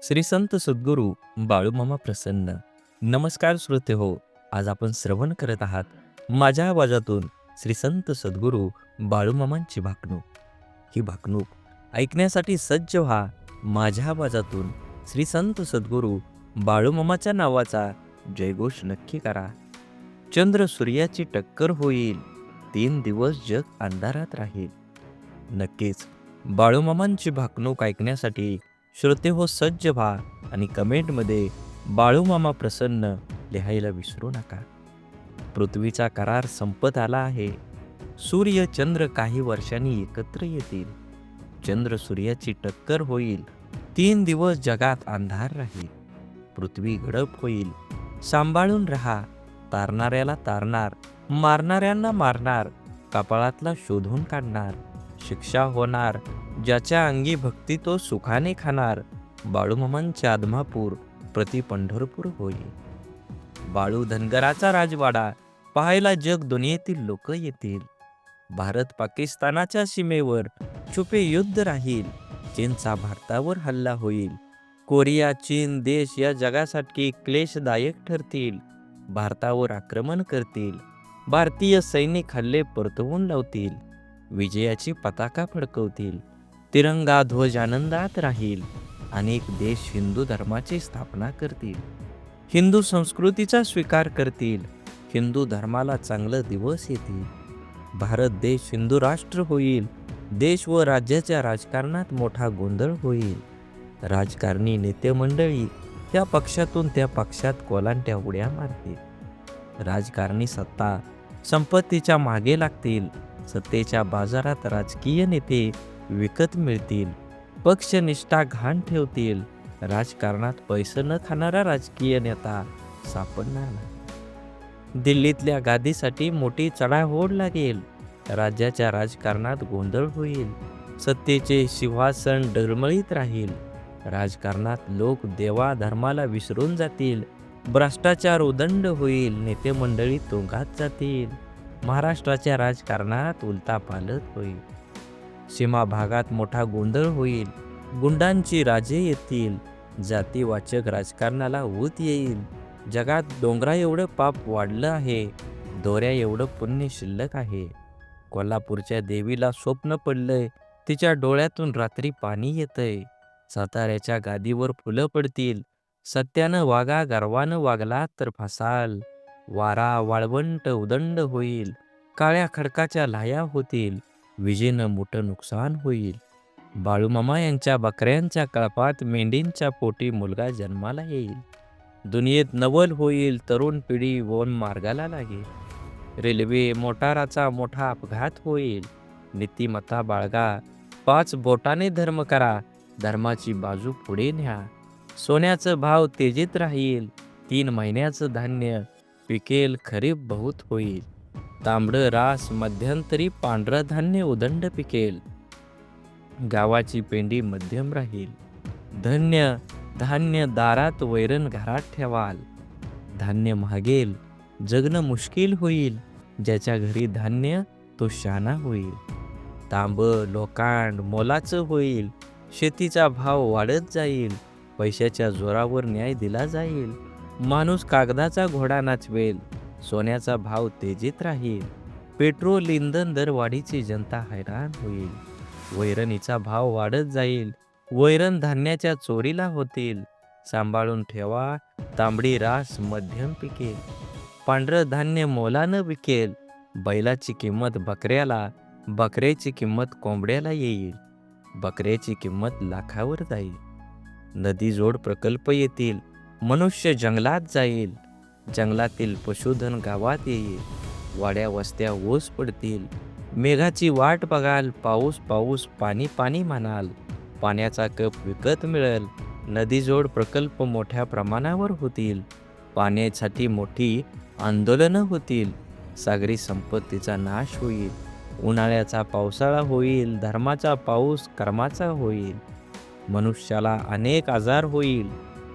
श्री संत सद्गुरू बाळूमामा प्रसन्न. नमस्कार श्रोते हो. आज आपण श्रवण करत आहात माझ्या आवाजातून श्री संत सद्गुरू बाळूमामांची भाकणूक. ही भाकणूक ऐकण्यासाठी सज्ज व्हा. माझ्या आवाजातून श्री संत सद्गुरू बाळूमामाच्या नावाचा जयघोष नक्की करा. चंद्र सूर्याची टक्कर होईल, 3 दिवस जग अंधारात राहील. नक्कीच बाळूमामांची भाकणूक ऐकण्यासाठी श्रोते हो सज्ज व्हा आणि कमेंटमध्ये बाळूमामा प्रसन्न लिहायला विसरू नका. पृथ्वीचा करार संपत आला आहे. सूर्य चंद्र काही वर्षांनी एकत्र येतील. चंद्र सूर्याची टक्कर होईल, 3 दिवस जगात अंधार राहील. पृथ्वी गडप होईल, सांभाळून राहा. तारणाऱ्याला तारणार, मारणाऱ्यांना मारणार, कपाळातला शोधून काढणार. शिक्षा होणार, ज्याच्या अंगी भक्ती तो सुखाने खाणार. बाळूमामांच्या आदमापूर प्रति पंढरपूर होईल. बाळू धनगराचा राजवाडा पाहायला जग दुनियेतील लोक येतील. भारत पाकिस्तानाच्या सीमेवर छुपे युद्ध राहील. चीनचा भारतावर हल्ला होईल. कोरिया चीन देश या जगासाठी क्लेशदायक ठरतील. भारतावर आक्रमण करतील. भारतीय सैनिक हल्ले परतवून लावतील. विजयाची पताका फडकवतील. तिरंगा ध्वज आनंदात राहील. अनेक देश हिंदू धर्माची स्थापना करतील. हिंदू संस्कृतीचा स्वीकार करतील. हिंदू धर्माला चांगले दिवस येतील. भारत देश हिंदू राष्ट्र होईल. देश व राज्याच्या राजकारणात मोठा गोंधळ होईल. राजकारणी नेते मंडळी त्या पक्षातून त्या पक्षात कोलांट्या उड्या मारतील. राजकारणी सत्ता संपत्तीच्या मागे लागतील. सत्तेच्या बाजारात राजकीय नेते विकत मिळतील. पक्षनिष्ठा घाण ठेवतील. राजकारणात पैसे न खाणारा राजकीय नेता सापडणार नाही. दिल्लीतल्या गादीसाठी मोठी चढाओढ लागेल. राज्याच्या राजकारणात गोंधळ होईल. सत्तेचे सिंहासन डळमळीत राहील. राजकारणात लोक देवा धर्माला विसरून जातील. भ्रष्टाचार उदंड होईल. नेते मंडळी तुरुंगात जातील. महाराष्ट्राच्या राजकारणात उलथापालथ होईल. सीमा भागात मोठा गोंधळ होईल. गुंडांची राजे येतील. जातीवाचक राजकारणाला ऊत येईल. जगात डोंगरा एवढं पाप वाढलं आहे. दोऱ्या एवढं पुण्य शिल्लक आहे. कोल्हापूरच्या देवीला स्वप्न पडलंय. तिच्या डोळ्यातून रात्री पाणी येतंय. साताऱ्याच्या गादीवर फुलं पडतील. सत्यानं वागा, गर्वानं वागला तर फसाल. वारा वाळवंट उदंड होईल. काळ्या खडकाच्या लाया होतील. विजेनं मोठं नुकसान होईल. बाळूमामा यांच्या बकऱ्यांच्या कळपात मेंढींच्या पोटी मुलगा जन्माला येईल. दुनियेत नवल होईल. तरुण पिढी वन मार्गाला लागेल. रेल्वे मोटाराचा मोठा अपघात होईल. नीतिमत्ता बाळगा. 5 बोटाने धर्म करा. धर्माची बाजू पुढे न्या. सोन्याचं भाव तेजीत राहील. 3 महिन्याचं धान्य पिकेल. खरीप बहुत होईल. तांबडं रास मध्यंतरी पांढरं धान्य उदंड पिकेल. गावाची पेंडी मध्यम राहील. धन्य धान्य दारात, वैरण घरात ठेवाल. धान्य महागेल. जगणं मुश्किल होईल. ज्याच्या घरी धान्य तो शाना होईल. तांब लोकांड मोलाचं होईल. शेतीचा भाव वाढत जाईल. पैशाच्या जोरावर न्याय दिला जाईल. माणूस कागदाचा घोडा नाचवेल. सोन्याचा भाव तेजीत राहील. पेट्रोल इंधन दरवाढीची जनता हैराण होईल. वैरणीचा भाव वाढत जाईल. वैरण धान्याच्या चोरीला होतील. सांभाळून ठेवा. तांबडी रास मध्यम पिकेल. पांढरं धान्य मोलानं विकेल. बैलाची किंमत बकऱ्याला, बकऱ्याची किंमत कोंबड्याला येईल. बकऱ्याची किंमत लाखावर जाईल. नदी जोड प्रकल्प येतील. मनुष्य जंगलात जाईल. जंगलातील पशुधन गावात येईल. वाड्या वस्त्या ओस पडतील. मेघाची वाट बघाल. पाऊस पाऊस पाणी पाणी म्हणाल. पाण्याचा कप विकत मिळेल. नदीजोड प्रकल्प मोठ्या प्रमाणावर होतील. पाण्यासाठी मोठी आंदोलनं होतील. सागरी संपत्तीचा नाश होईल. उन्हाळ्याचा पावसाळा होईल. धर्माचा पाऊस कर्माचा होईल. मनुष्याला अनेक आजार होईल.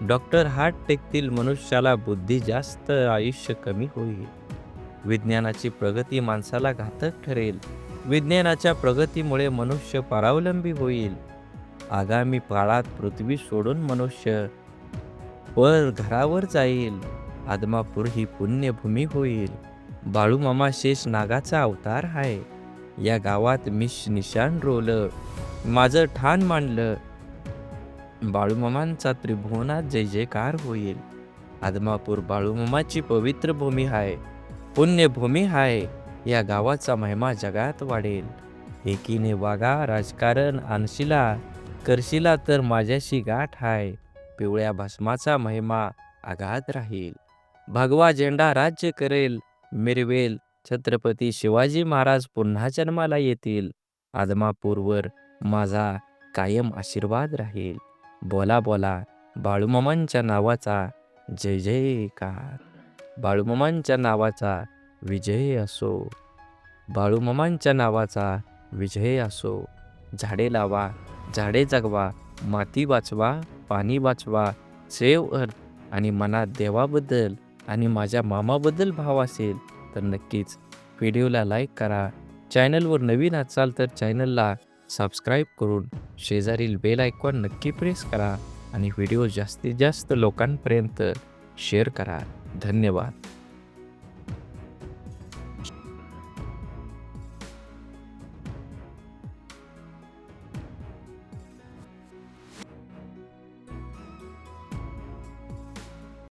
डॉक्टर हात टेकतील. मनुष्याला बुद्धी जास्त, आयुष्य कमी होईल. विज्ञानाची प्रगती माणसाला घातक ठरेल. विज्ञानाच्या प्रगतीमुळे मनुष्य परावलंबी होईल. आगामी काळात पृथ्वी सोडून मनुष्य वर घरावर जाईल. आदमापूर ही पुण्यभूमी होईल. बाळूमामा शेष नागाचा अवतार आहे. या गावात मी निशाण रोवलं, माझं ठाण मांडलं. बाळूमामांचा त्रिभुवनात जय जयकार होईल. आदमापूर बाळूमामाची पवित्र भूमी आहे, पुण्यभूमी आहे. या गावाचा महिमा जगात वाढेल. एकीने वागा राजकारण आणशिला, करशिला तर माझ्याशी गाठ आहे. पिवळ्या भस्माचा महिमा आगाध राहील. भगवा झेंडा राज्य करेल, मिरवेल. छत्रपती शिवाजी महाराज पुन्हा जन्माला येतील. आदमापूरवर माझा कायम आशीर्वाद राहील. बोला बोला बाळूमामांच्या नावाचा जय जयकार. बाळूमामांच्या नावाचा विजय असो. बाळूमामांच्या नावाचा विजय असो. झाडे लावा, झाडे जगवा, माती वाचवा, पाणी वाचवा. सेव्ह अर्थ. आणि मनात देवाबद्दल आणि माझ्या मामाबद्दल भाव असेल तर नक्कीच व्हिडिओला लाईक करा. चॅनलवर नवीन असाल तर चॅनलला सबस्क्राईब करून शेजारील बेल आयकॉन नक्की प्रेस करा आणि व्हिडिओ जास्तीत जास्त लोकांपर्यंत शेअर करा. धन्यवाद.